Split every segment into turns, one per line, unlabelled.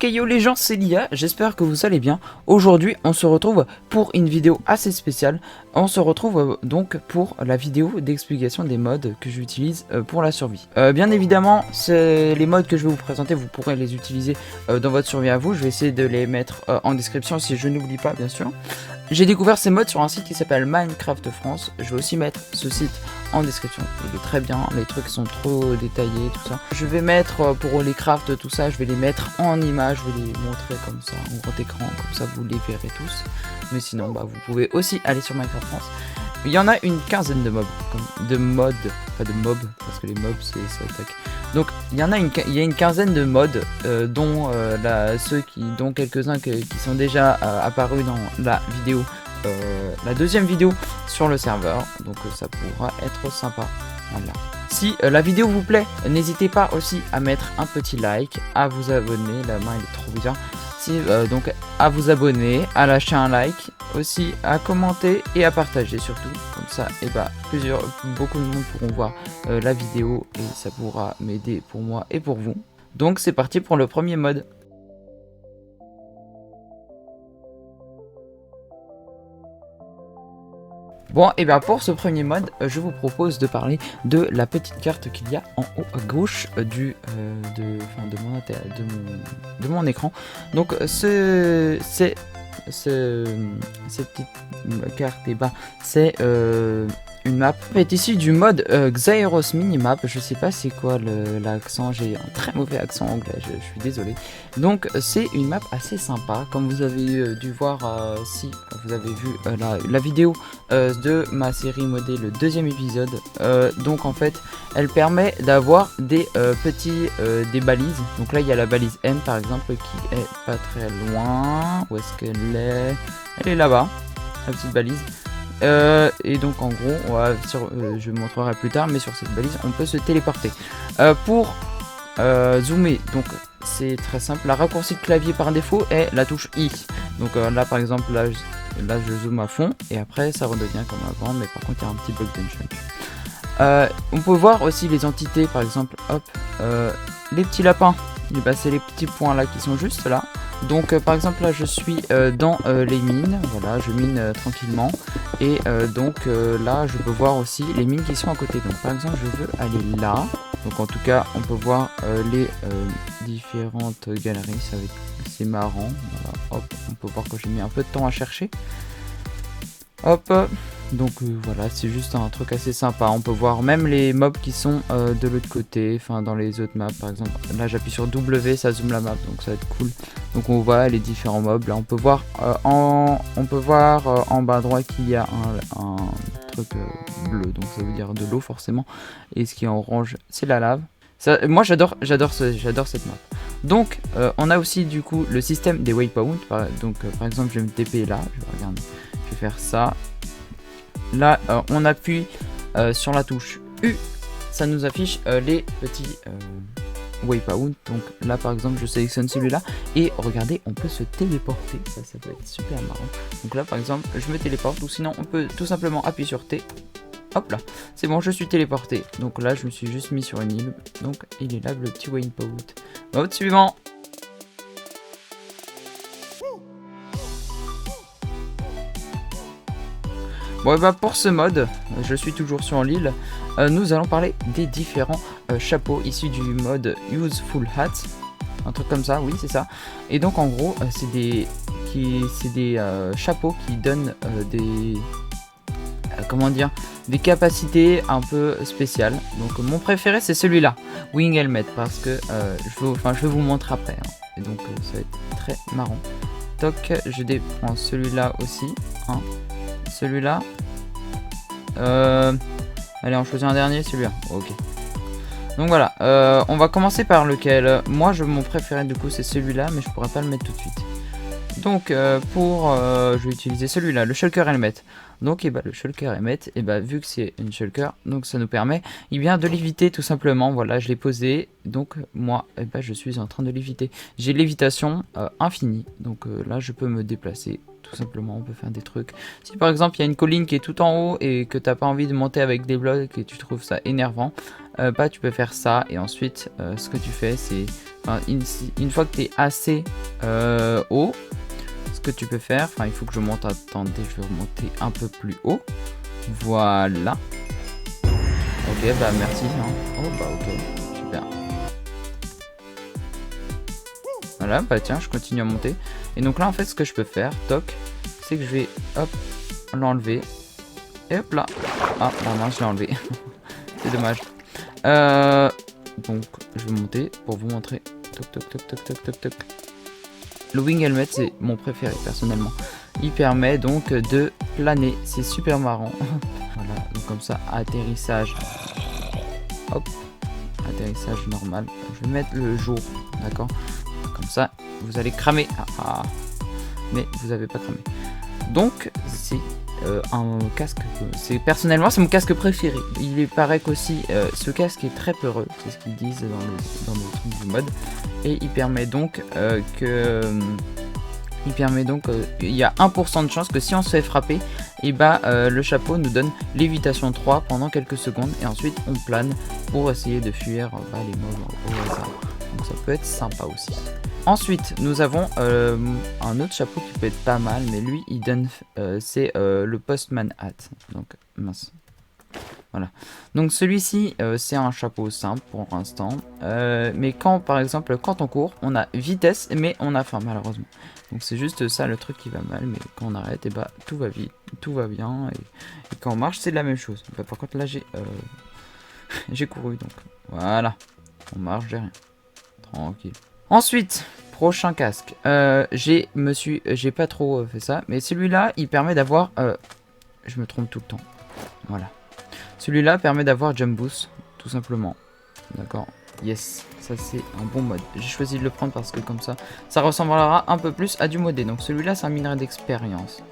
yo les gens, c'est Lia, j'espère que vous allez bien. Aujourd'hui on se retrouve pour une vidéo assez spéciale. On se retrouve donc pour la vidéo d'explication des mods que j'utilise pour la survie. Bien évidemment, les mods que je vais vous présenter, vous pourrez les utiliser dans votre survie à vous. Je vais essayer de les mettre en description si je n'oublie pas, bien sûr. J'ai découvert ces mods sur un site qui s'appelle Minecraft France. Je vais aussi mettre ce site en description. Il est très bien, les trucs sont trop détaillés, tout ça. Je vais mettre pour les crafts, tout ça, je vais les mettre en image, je vais les montrer comme ça, en grand écran, comme ça vous les verrez tous. Mais sinon, bah, vous pouvez aussi aller sur Minecraft France. Il y en a une quinzaine de mobs, de mods, pas de mobs, parce que les mobs c'est attaque. Donc il y a une quinzaine de mods, dont dont quelques-uns qui sont déjà apparus dans la vidéo, la deuxième vidéo sur le serveur. Donc ça pourra être sympa. Voilà. Si la vidéo vous plaît, n'hésitez pas aussi à mettre un petit like, à vous abonner. La main elle est trop bizarre. Donc à vous abonner, à lâcher un like, aussi à commenter et à partager surtout, comme ça et bah beaucoup de monde pourront voir la vidéo et ça pourra m'aider pour moi et pour vous. Donc c'est parti pour le premier mode. Bon, et bien pour ce premier mode, je vous propose de parler de la petite carte qu'il y a en haut à gauche de mon écran. Donc cette petite carte, et ben c'est une map est issue du mode Xaeros Minimap. Je sais pas c'est quoi l'accent, j'ai un très mauvais accent anglais, je suis désolé. Donc c'est une map assez sympa, comme vous avez dû voir si vous avez vu la vidéo de ma série modée, le deuxième épisode. Donc en fait elle permet d'avoir des des balises. Donc là il y a la balise M par exemple qui est pas très loin. Où est-ce qu'elle est? Elle est là-bas, la petite balise. Et donc en gros je vous montrerai plus tard, mais sur cette balise on peut se téléporter. Pour zoomer, donc c'est très simple, la raccourci de clavier par défaut est la touche I. Donc là par exemple là je zoome à fond et après ça redevient comme avant, mais par contre il y a un petit bug d'uncheck. On peut voir aussi les entités, par exemple hop, les petits lapins, c'est les petits points là qui sont juste là. Donc par exemple là je suis dans les mines, voilà, je mine tranquillement et donc là je peux voir aussi les mines qui sont à côté. Donc par exemple je veux aller là, donc en tout cas on peut voir les différentes galeries, c'est marrant, voilà. Hop, on peut voir que j'ai mis un peu de temps à chercher. Hop, donc voilà, c'est juste un truc assez sympa. On peut voir même les mobs qui sont de l'autre côté, enfin dans les autres maps par exemple. Là j'appuie sur W, ça zoome la map, donc ça va être cool. Donc on voit les différents mobs. Là on peut voir en bas à droite qu'il y a un truc bleu, donc ça veut dire de l'eau forcément. Et ce qui est en orange, c'est la lave. Ça, moi j'adore cette map. Donc on a aussi du coup le système des waypoints. Donc par exemple je vais me TP là, je vais faire ça. Là on appuie sur la touche U, ça nous affiche les petits waypoints. Donc là par exemple je sélectionne celui-là et regardez, on peut se téléporter, ça peut être super marrant. Donc là par exemple je me téléporte, ou sinon on peut tout simplement appuyer sur T. Hop là, c'est bon, je suis téléporté. Donc là je me suis juste mis sur une île, donc il est là le petit waypoint. Mode suivant. Bon et bah pour ce mode, je suis toujours sur l'île, nous allons parler des différents chapeaux issus du mode Useful Hat, un truc comme ça, oui c'est ça. Et donc en gros c'est des chapeaux qui donnent des capacités un peu spéciales. Donc mon préféré c'est celui-là, Wing Helmet, parce que je vais vous montrer après, hein. Et donc ça va être très marrant. Toc, je prends celui-là aussi, hein. Celui-là, allez on choisit un dernier, celui-là, ok. Donc voilà, on va commencer par lequel. Moi mon préféré du coup c'est celui-là, mais je pourrais pas le mettre tout de suite. Donc je vais utiliser celui-là, le Shulker Helmet. Donc le Shulker Helmet, vu que c'est une Shulker, donc ça nous permet de l'éviter tout simplement. Voilà, je l'ai posé, donc moi je suis en train de l'éviter. J'ai l'évitation infinie, donc là je peux me déplacer tout simplement, on peut faire des trucs. Si par exemple il y a une colline qui est tout en haut et que t'as pas envie de monter avec des blocs et tu trouves ça énervant, bah tu peux faire ça. Et ensuite, ce que tu fais, c'est une fois que tu es assez haut, ce que tu peux faire, il faut que je monte, attendez, je vais remonter un peu plus haut. Voilà. Ok, bah merci. Hein. Oh bah ok, super. Voilà, bah tiens, je continue à monter. Et donc là, en fait, ce que je peux faire, toc, c'est que je vais, hop, l'enlever. Et hop là. Ah, non, je l'ai enlevé. C'est dommage. Donc, je vais monter pour vous montrer. Toc, toc, toc, toc, toc, toc, toc. Le wing helmet, c'est mon préféré, personnellement. Il permet donc de planer. C'est super marrant. Voilà, donc comme ça, atterrissage. Hop, atterrissage normal. Je vais mettre le jour, d'accord? Comme ça, vous allez cramer. Mais vous n'avez pas cramé. Donc, c'est un casque. Personnellement, c'est mon casque préféré. Il paraît qu'aussi, ce casque est très peureux. C'est ce qu'ils disent dans le truc du mode. Et il permet donc il y a 1% de chance que si on se fait frapper, et bah le chapeau nous donne lévitation 3 pendant quelques secondes et ensuite on plane pour essayer de fuir les mobs au hasard. Donc ça peut être sympa aussi. Ensuite nous avons un autre chapeau qui peut être pas mal, mais lui il donne c'est le Postman Hat. Donc mince. Voilà. Donc celui-ci c'est un chapeau simple pour l'instant, mais par exemple quand on court, on a vitesse mais on a faim malheureusement. Donc c'est juste ça le truc qui va mal, mais quand on arrête, et bah tout va vite, tout va bien, et quand on marche c'est la même chose. Bah, par contre là j'ai j'ai couru, donc voilà, on marche, j'ai rien, tranquille. Ensuite, prochain casque, j'ai pas trop fait ça, mais celui-là il permet d'avoir, je me trompe tout le temps, voilà. Celui-là permet d'avoir Jump Boost, tout simplement. D'accord. Yes, ça c'est un bon mode. J'ai choisi de le prendre parce que comme ça, ça ressemblera un peu plus à du modé. Donc celui-là, c'est un minerai d'expérience.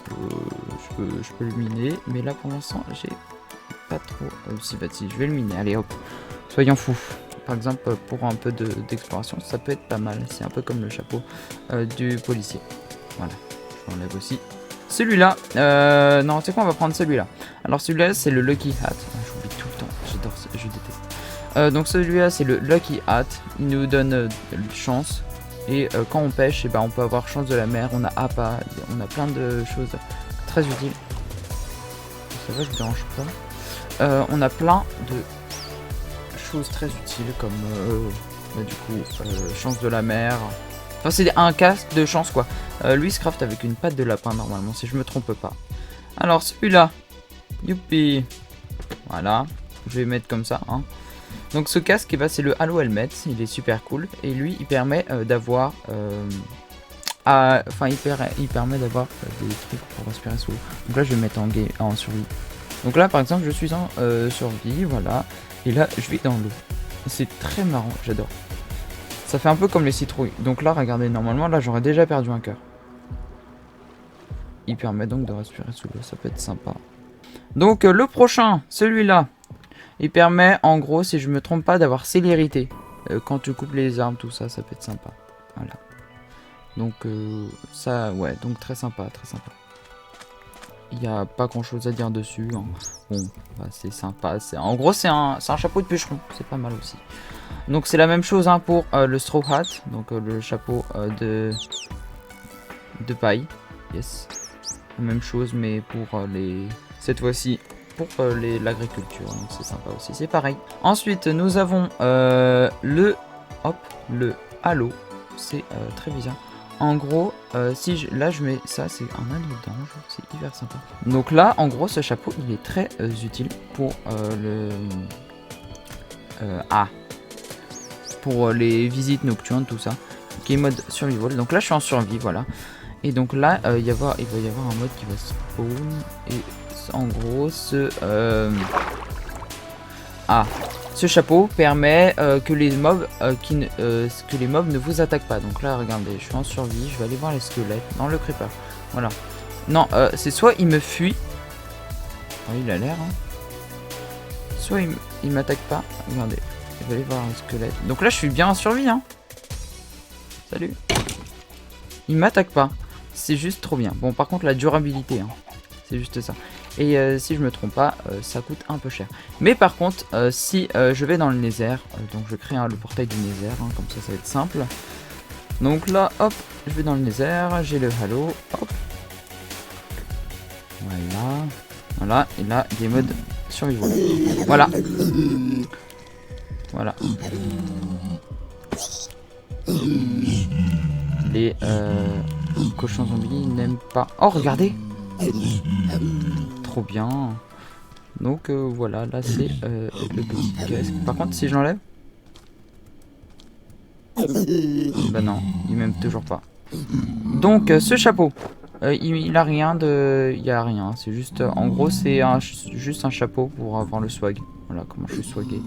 Je peux le miner, mais là pour l'instant, j'ai pas trop... si, je vais le miner. Allez, hop. Soyons fous. Par exemple, pour un peu d'exploration, ça peut être pas mal. C'est un peu comme le chapeau du policier. Voilà, je l'enlève aussi. Celui-là, non, c'est quoi, on va prendre celui-là. Alors celui-là, c'est le Lucky Hat. J'oublie tout le temps, j'adore ça, je déteste. Donc celui-là, c'est le Lucky Hat. Il nous donne chance. Et quand on pêche, et ben, on peut avoir chance de la mer, on a appât, on a plein de choses très utiles. Ça va, je ne dérange pas. On a plein de choses très utiles comme, du coup, chance de la mer. Enfin, c'est un casque de chance, quoi. Lui se craft avec une patte de lapin, normalement, si je me trompe pas. Alors, celui-là. Youpi. Voilà. Je vais mettre comme ça, hein. Donc, ce casque, c'est le Halo Helmet. Il est super cool. Et lui, il permet d'avoir... il permet d'avoir des trucs pour respirer sous l'eau. Donc là, je vais mettre en survie. Donc là, par exemple, je suis en survie, voilà. Et là, je vais dans l'eau. C'est très marrant, j'adore. Ça fait un peu comme les citrouilles. Donc là, regardez, normalement, là, j'aurais déjà perdu un cœur. Il permet donc de respirer sous l'eau. Ça peut être sympa. Donc, le prochain, celui-là, il permet, en gros, si je me trompe pas, d'avoir célérité. Quand tu coupes les arbres, tout ça, ça peut être sympa. Voilà. Donc, ça, ouais, donc très sympa, très sympa. Il n'y a pas grand-chose à dire dessus. Hein. Bon, bah, c'est sympa. En gros, c'est un chapeau de bûcheron. C'est pas mal aussi. Donc c'est la même chose hein, pour le straw hat, donc le chapeau de paille. Yes. La même chose mais pour cette fois-ci pour l'agriculture. Donc c'est sympa aussi, c'est pareil. Ensuite nous avons le halo. C'est très bizarre. En gros, là je mets ça, c'est un anneau d'ange, c'est hyper sympa. Donc là, en gros, ce chapeau, il est très utile pour pour les visites nocturnes, tout ça, qui est mode survival. Donc là, je suis en survie, voilà. Et donc là, il va y avoir un mode qui va spawn. Et en gros, ce chapeau permet que les mobs ne vous attaquent pas. Donc là, regardez, je suis en survie, je vais aller voir les squelettes dans le creeper. Voilà. Non, c'est soit il me fuit. Oh, il a l'air, hein. Soit il m'attaque pas. Regardez. Je vais aller voir un squelette. Donc là, je suis bien en survie, hein. Salut. Il m'attaque pas. c'est juste trop bien. Bon, par contre, la durabilité, hein, c'est juste ça. Et si je me trompe pas, ça coûte un peu cher. Mais par contre, si je vais dans le Nether, donc je crée le portail du Nether, hein, comme ça va être simple. Donc là, hop, je vais dans le Nether, j'ai le Halo, hop. Voilà, voilà, et là, des modes survival. Voilà. Voilà. Les cochons zombies n'aiment pas. Oh, regardez! Trop bien. Donc voilà, là c'est le petit casque. Par contre, si je l'enlève, bah non, il m'aime toujours pas. Donc ce chapeau, il a rien de, il y a rien. C'est juste, en gros, c'est juste un chapeau pour avoir le swag. Voilà comment je suis swagué.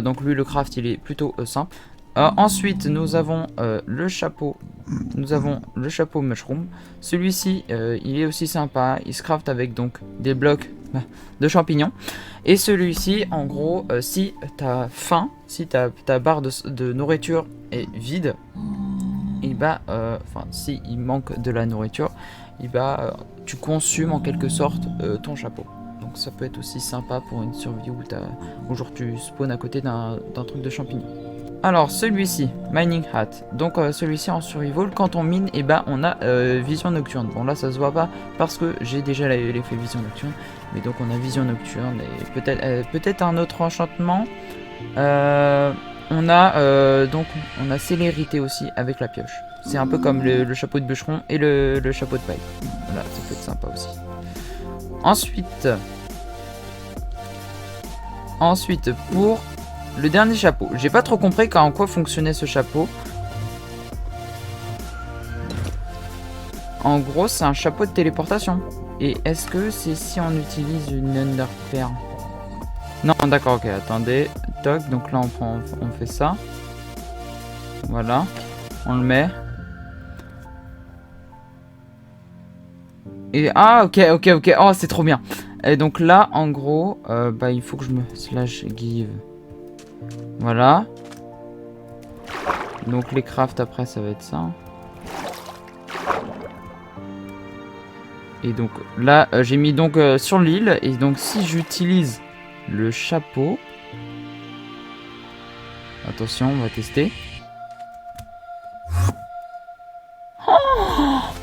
Donc lui, le craft, il est plutôt simple. Ensuite, nous avons le chapeau. Nous avons le chapeau mushroom. Celui-ci, il est aussi sympa. Il se craft avec donc des blocs de champignons. Et celui-ci, en gros, si t'as faim, si ta barre de nourriture est vide, et bah, enfin, si il manque de la nourriture, et bah, tu consumes en quelque sorte ton chapeau. Donc ça peut être aussi sympa pour une survie où genre tu spawns à côté d'un truc de champignons. Alors celui-ci, Mining Hat, donc celui-ci en survival, quand on mine, et ben on a vision nocturne. Bon là ça se voit pas parce que j'ai déjà l'effet vision nocturne, mais donc on a vision nocturne et peut-être un autre enchantement. On a célérité aussi avec la pioche. C'est un peu comme le chapeau de bûcheron et le chapeau de paille. Voilà, ça peut être sympa aussi. Ensuite pour le dernier chapeau, j'ai pas trop compris en quoi fonctionnait ce chapeau. En gros, c'est un chapeau de téléportation. Et est-ce que c'est si on utilise une Ender Pearl? Non, d'accord, ok, attendez. Toc, donc là on fait ça. Voilà, on le met. Et ah, ok, oh, c'est trop bien. Et donc là, en gros, bah il faut que je me /give. Voilà. Donc les crafts après ça va être ça. Et donc là j'ai mis donc sur l'île. Et donc si j'utilise le chapeau. Attention, on va tester. Oh,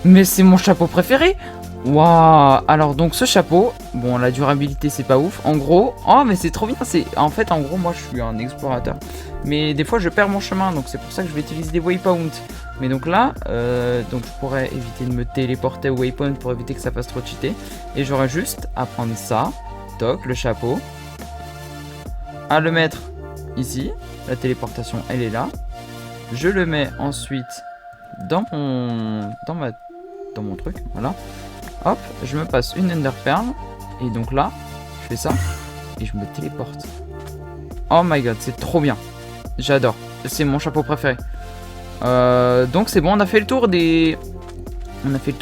mais c'est mon chapeau préféré. Waouh. Alors donc ce chapeau, bon la durabilité c'est pas ouf. En gros, oh mais c'est trop bien. En fait en gros moi je suis un explorateur. Mais des fois je perds mon chemin, donc c'est pour ça que je vais utiliser des waypoints. Mais donc là, donc je pourrais éviter de me téléporter au waypoint pour éviter que ça fasse trop cheater. Et j'aurais juste à prendre ça, toc, le chapeau, à le mettre ici. La téléportation elle est là. Je le mets ensuite dans mon truc, voilà. Hop, je me passe une Ender Pearl. Et donc là, je fais ça. Et je me téléporte. Oh my god, c'est trop bien. J'adore. C'est mon chapeau préféré. Donc c'est bon, on a fait le tour des... On a fait le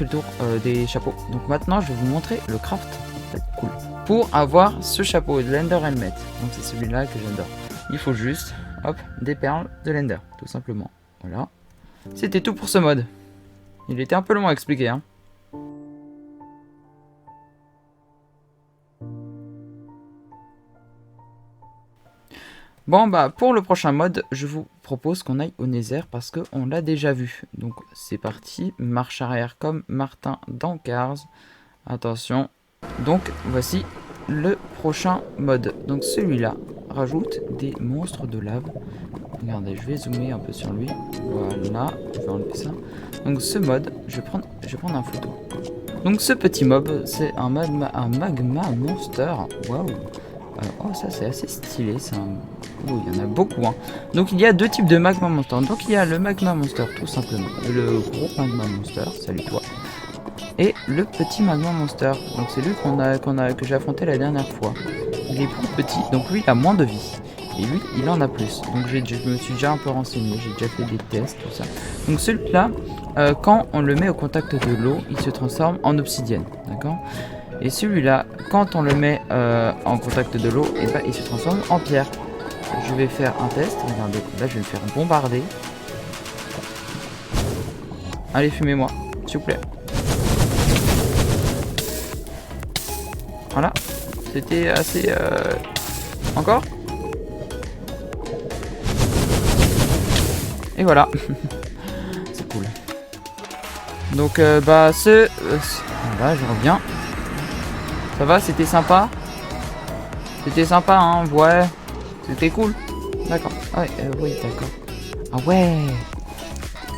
tour des chapeaux. Donc maintenant, je vais vous montrer le craft. C'est cool. Pour avoir ce chapeau de l'Ender Helmet. Donc c'est celui-là que j'adore. Il faut juste, hop, des perles de l'Ender. Tout simplement. Voilà. C'était tout pour ce mode. Il était un peu long à expliquer, hein. Bon bah pour le prochain mode, je vous propose qu'on aille au Nether parce qu'on l'a déjà vu. Donc c'est parti, marche arrière comme Martin dans Cars. Attention. Donc voici le prochain mode. Donc celui-là rajoute des monstres de lave. Regardez, je vais zoomer un peu sur lui. Voilà, je vais enlever ça. Donc ce mode, je vais prendre un photo. Donc ce petit mob, c'est un magma monster. Waouh. Oh ça c'est assez stylé, oh, il y en a beaucoup hein. Donc il y a deux types de magma monster. Donc il y a le magma monster tout simplement, le gros magma monster, salut toi, et le petit magma monster. Donc c'est lui que j'ai affronté la dernière fois. Il est plus petit, donc lui il a moins de vie. Et lui il en a plus. Donc je me suis déjà un peu renseigné, j'ai déjà fait des tests, tout ça. Donc celui-là, quand on le met au contact de l'eau, il se transforme en obsidienne, d'accord. Et celui-là, quand on le met en contact de l'eau, et ben, il se transforme en pierre. Je vais faire un test. Regardez, là je vais le faire bombarder. Allez, fumez-moi, s'il vous plaît. Voilà. C'était assez... Encore. Et voilà. C'est cool. Donc, bah, voilà, je reviens. Ça va, c'était sympa. C'était sympa, hein, ouais. C'était cool. D'accord. Ah ouais, oui, d'accord. Ah ouais.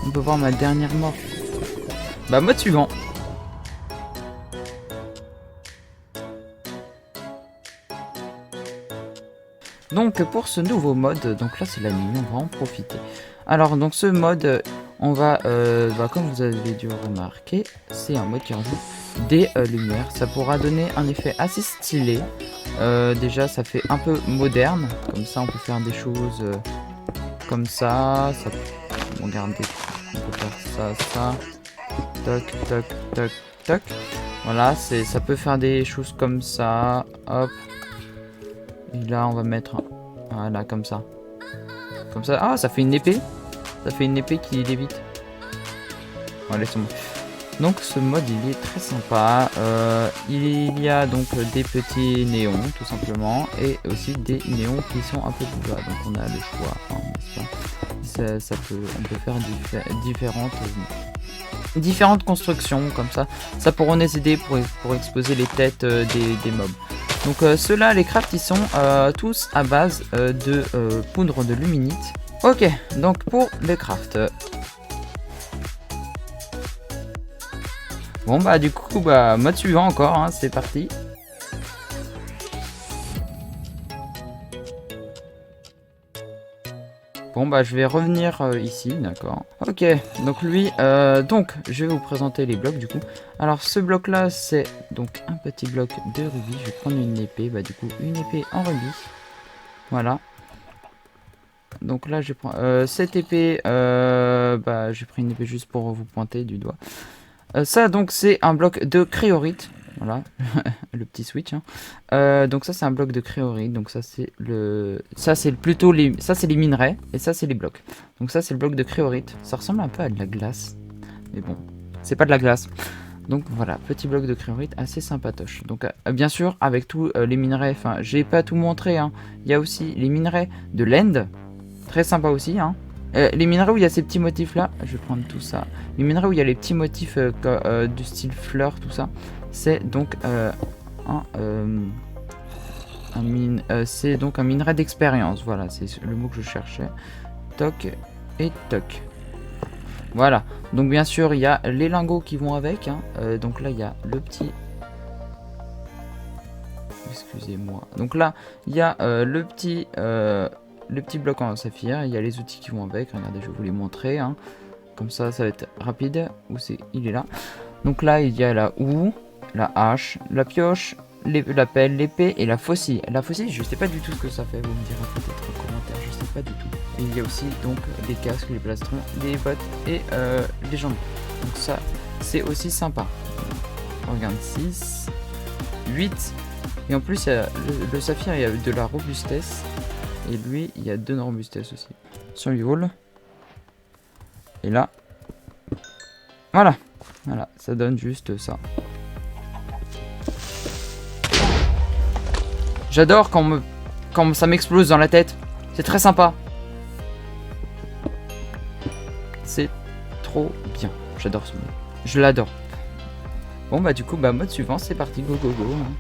On peut voir ma dernière mort. Bah, mode suivant. Donc pour ce nouveau mode, donc là c'est la nuit, on va en profiter. Alors donc ce mode, on va, comme vous avez dû remarquer, c'est un mode qui rajoute des lumières. Ça pourra donner un effet assez stylé. Déjà ça fait un peu moderne, comme ça on peut faire des choses comme ça. Regardez, on peut faire ça, toc, toc, toc, toc. Voilà, ça peut faire des choses comme ça, hop. Et là, on va mettre... Voilà, comme ça. Comme ça. Ah, ça fait une épée. Ça fait une épée qui lévite. Bon, laissons-moi. Donc, ce mode, il est très sympa. Il y a donc des petits néons, tout simplement. Et aussi des néons qui sont un peu plus bas. Donc, on a le choix. Hein, n'est-ce pas ? On peut faire différentes constructions, comme ça. Ça pourra nous aider pour exposer les têtes des mobs. Donc ceux-là, les crafts, ils sont tous à base de poudre de luminite. Ok, donc pour les crafts. Bon bah du coup, bah mode suivant encore, hein, c'est parti. Bon bah je vais revenir ici, d'accord. Ok, donc lui, donc je vais vous présenter les blocs du coup. Alors ce bloc là c'est donc un petit bloc de rubis. Je vais prendre une épée, bah du coup une épée en rubis. Voilà. Donc là je prends cette épée, bah j'ai pris une épée juste pour vous pointer du doigt. Ça donc c'est un bloc de créorite. Voilà, le petit switch. Hein. Donc ça c'est un bloc de créorite. Donc ça c'est plutôt les, ça c'est les minerais et ça c'est les blocs. Donc ça c'est le bloc de créorite. Ça ressemble un peu à de la glace, mais bon, c'est pas de la glace. Donc voilà, petit bloc de créorite assez sympatoche. Donc bien sûr avec tous les minerais. Enfin, j'ai pas tout montré. Hein. Il y a aussi les minerais de l'End, très sympa aussi. Hein. Les minerais où il y a ces petits motifs là, je vais prendre tout ça. Les minerais où il y a les petits motifs du style fleurs, tout ça. C'est donc c'est donc un minerai d'expérience. Voilà, c'est le mot que je cherchais. Toc et toc. Voilà. Donc bien sûr, il y a les lingots qui vont avec. Hein. Donc là, il y a le petit... Excusez-moi. Donc là, il y a le petit bloc en saphir. Il y a les outils qui vont avec. Regardez, je vais vous les montrer. Hein. Comme ça va être rapide. Où c'est? Il est là. Donc là, il y a la houe, la hache, la pioche, la pelle, l'épée et la faucille. La faucille, je sais pas du tout ce que ça fait, vous me direz peut-être en commentaire, je sais pas du tout. Et il y a aussi donc les casques, les plastrons, les bottes et les jambes. Donc ça, c'est aussi sympa. On regarde 6, 8. Et en plus, il y a le saphir, il y a de la robustesse. Et lui, il y a 2 de robustesse aussi. Sur le wall. Et là. Voilà. Voilà, ça donne juste ça. J'adore quand ça m'explose dans la tête. C'est très sympa. C'est trop bien. J'adore ce mode. Je l'adore. Bon bah du coup, bah mode suivant, c'est parti, go go go. Hein.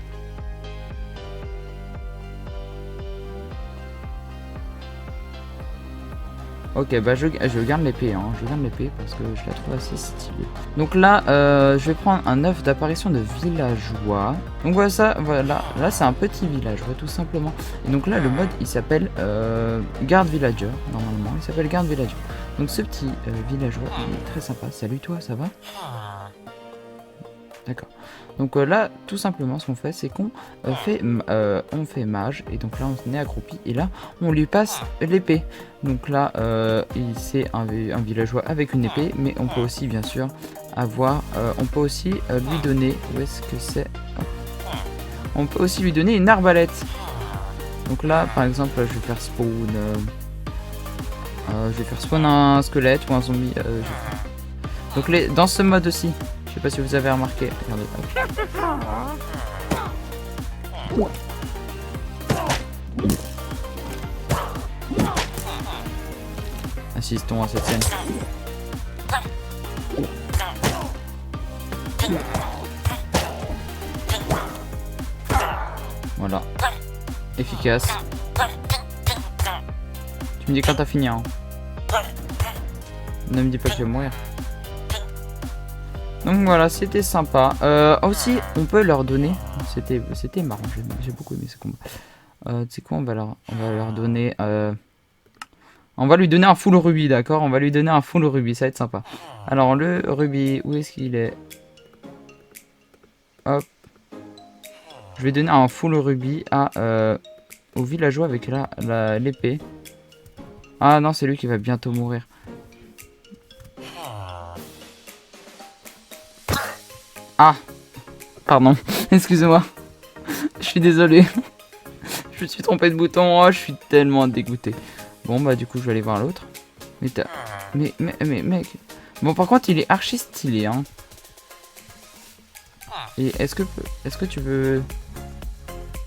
Ok, bah je garde l'épée, hein. Je garde l'épée parce que je la trouve assez stylée. Donc là, je vais prendre un œuf d'apparition de villageois. Donc voilà, ça, voilà, là c'est un petit village, tout simplement. Et donc là, le mode, il s'appelle Guard Villager, normalement, il s'appelle Guard Villager. Donc ce petit villageois, il est très sympa. Salut toi, ça va? D'accord. Donc là, tout simplement, ce qu'on fait, c'est qu'on fait mage. Et donc là, on est accroupi. Et là, on lui passe l'épée. Donc là, c'est un villageois avec une épée. Mais on peut aussi, bien sûr, avoir... on peut aussi lui donner... Où est-ce que c'est? On peut aussi lui donner une arbalète. Donc là, par exemple, je vais faire spawn... un squelette ou un zombie. Donc dans ce mode aussi, je sais pas si vous avez remarqué. Regardez. Hop. Assistons à cette scène. Voilà. Efficace. Tu me dis quand t'as fini, hein. Ne me dis pas que je vais mourir. Donc voilà, c'était sympa. Aussi, on peut leur donner. C'était marrant, j'ai beaucoup aimé ce combat. Tu sais quoi, on va leur donner... On va lui donner un full rubis, d'accord? On va lui donner un full rubis, ça va être sympa. Alors, le rubis, où est-ce qu'il est? Hop. Je vais donner un full rubis au villageois avec l'épée. Ah non, c'est lui qui va bientôt mourir. Ah, pardon, excusez-moi. Je suis désolé. Je me suis trompé de bouton. Oh, je suis tellement dégoûté. Bon, bah, du coup, je vais aller voir l'autre. Mais mec. Bon, par contre, il est archi stylé, hein. Et est-ce que tu veux...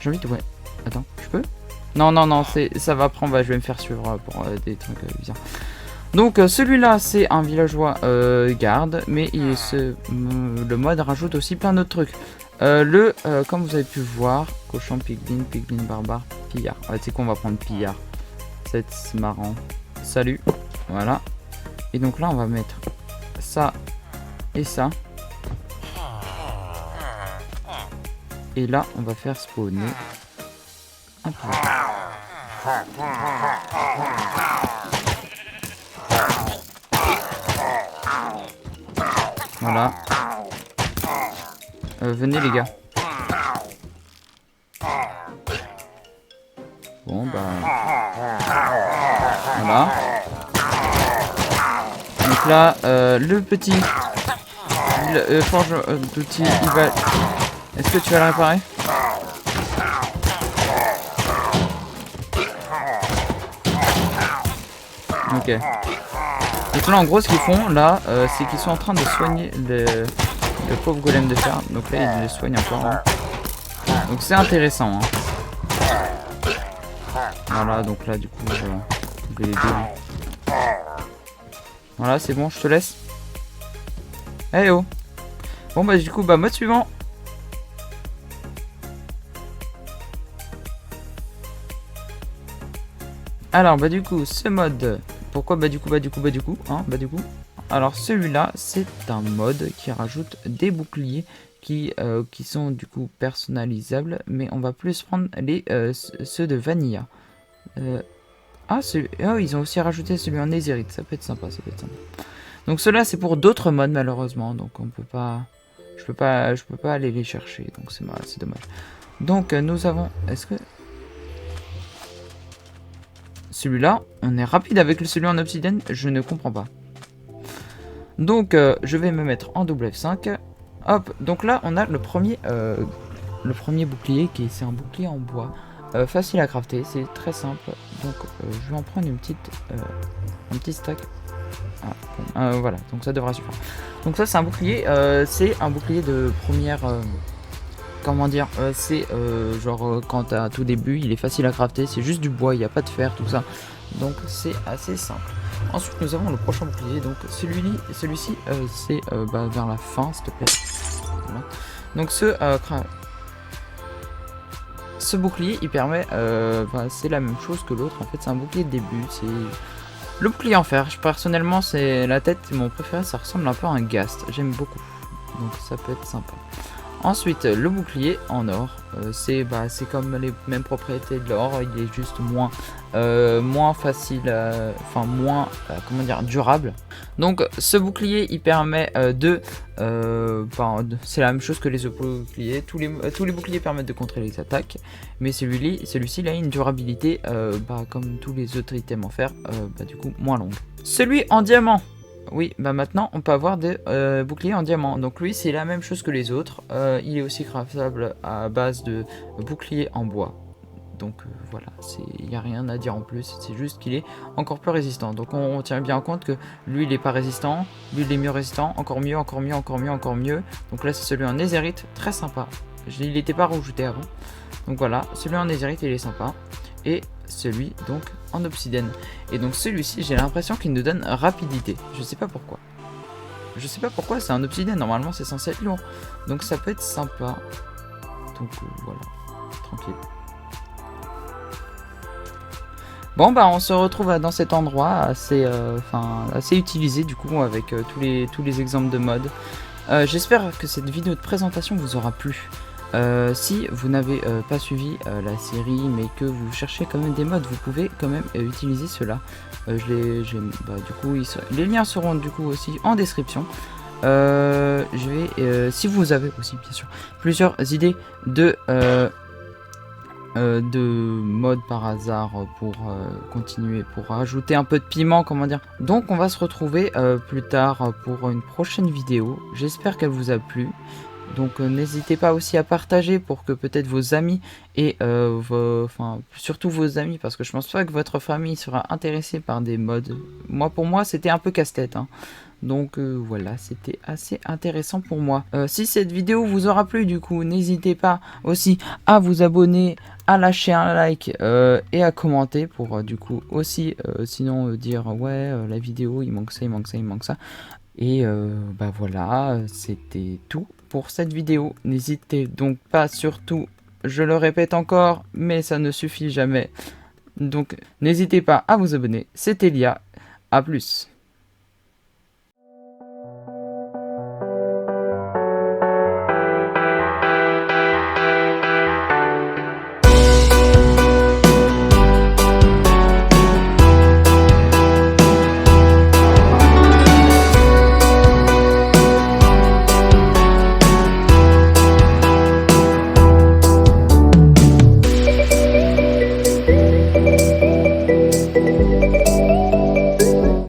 J'ai envie de... Ouais. Attends, je peux? Non, ça va prendre. Bah, je vais me faire suivre pour des trucs bizarres. Donc, celui-là, c'est un villageois garde. Mais le mode rajoute aussi plein d'autres trucs. Comme vous avez pu voir, cochon, piglin, barbare, pillard. Ouais, tu sais quoi, on va prendre pillard. C'est marrant. Salut. Voilà. Et donc là, on va mettre ça et ça. Et là, on va faire spawner un pillard. Voilà. Venez les gars. Bon bah... Voilà. Donc là, le petit... forge d'outils, il va... Est-ce que tu vas le réparer? Ok. Donc là, en gros, ce qu'ils font, là, c'est qu'ils sont en train de soigner le pauvre golem de fer. Donc là, ils le soignent encore. Hein. Donc c'est intéressant. Hein. Voilà, donc là, du coup, je vais l'aider. Hein. Voilà, c'est bon, je te laisse. Eh oh. Bon, bah, du coup, bah, mode suivant. Alors, bah, du coup, ce mode... Pourquoi bah du coup alors celui-là c'est un mode qui rajoute des boucliers qui sont du coup personnalisables, mais on va plus prendre ceux de Vanilla. Ils ont aussi rajouté celui en Netherite, ça peut être sympa, Donc ceux-là c'est pour d'autres modes malheureusement, donc on peut pas, je peux pas aller les chercher, donc c'est dommage. Donc nous avons, est-ce que celui-là, on est rapide avec celui en obsidienne, je ne comprends pas. Donc, je vais me mettre en double F5. Hop, donc là, on a le premier bouclier, c'est un bouclier en bois. Facile à crafter, c'est très simple. Donc, je vais en prendre un petit stack. Voilà, donc ça devrait suffire. Donc ça, c'est un bouclier, de première... comment dire, c'est genre quand à tout début il est facile à crafter, c'est juste du bois, il n'y a pas de fer, tout ça, donc c'est assez simple. Ensuite nous avons le prochain bouclier, donc celui-ci c'est vers la fin s'il te plaît. Voilà. Donc ce bouclier il permet, c'est la même chose que l'autre en fait, c'est un bouclier de début, c'est le bouclier en fer. Personnellement c'est la tête, mon préféré, ça ressemble un peu à un ghast, j'aime beaucoup, donc ça peut être sympa. Ensuite, le bouclier en or, c'est comme les mêmes propriétés de l'or, il est juste moins facile, moins durable. Donc ce bouclier il permet c'est la même chose que les autres boucliers, tous les boucliers permettent de contrer les attaques, mais celui-ci il a une durabilité comme tous les autres items en fer, du coup moins longue. Celui en diamant. Oui, maintenant on peut avoir des boucliers en diamant. Donc lui c'est la même chose que les autres. Il est aussi craftable à base de boucliers en bois. donc voilà, il n'y a rien à dire en plus, c'est juste qu'il est encore plus résistant. Donc on tient bien compte que lui il est pas résistant, lui il est mieux résistant, encore mieux, encore mieux, encore mieux, encore mieux. Donc là c'est celui en Netherite, très sympa. Il n'était pas rajouté avant. Donc voilà, celui en Netherite il est sympa. Et celui donc en obsidienne. Et donc celui-ci j'ai l'impression qu'il nous donne rapidité. Je sais pas pourquoi. Je sais pas pourquoi, c'est un obsidienne, normalement c'est censé être lourd. Donc ça peut être sympa. Donc voilà, tranquille. Bon bah on se retrouve dans cet endroit assez, assez utilisé du coup avec tous les exemples de modes. J'espère que cette vidéo de présentation vous aura plu. Si vous n'avez pas suivi la série mais que vous cherchez quand même des modes, vous pouvez quand même utiliser cela. Du coup, les liens seront du coup aussi en description. Si vous avez aussi bien sûr plusieurs idées de modes par hasard pour continuer, pour rajouter un peu de piment, comment dire. Donc on va se retrouver plus tard pour une prochaine vidéo. J'espère qu'elle vous a plu. Donc n'hésitez pas aussi à partager pour que peut-être vos amis et surtout vos amis, parce que je pense pas que votre famille sera intéressée par des modes. Pour moi c'était un peu casse-tête, hein. Donc voilà, c'était assez intéressant pour moi. Si cette vidéo vous aura plu du coup, n'hésitez pas aussi à vous abonner, à lâcher un like et à commenter pour du coup aussi sinon dire ouais la vidéo il manque ça, il manque ça, il manque ça. Et voilà, c'était tout pour cette vidéo. N'hésitez donc pas surtout, je le répète encore, mais ça ne suffit jamais. Donc n'hésitez pas à vous abonner. C'était Lia, à plus.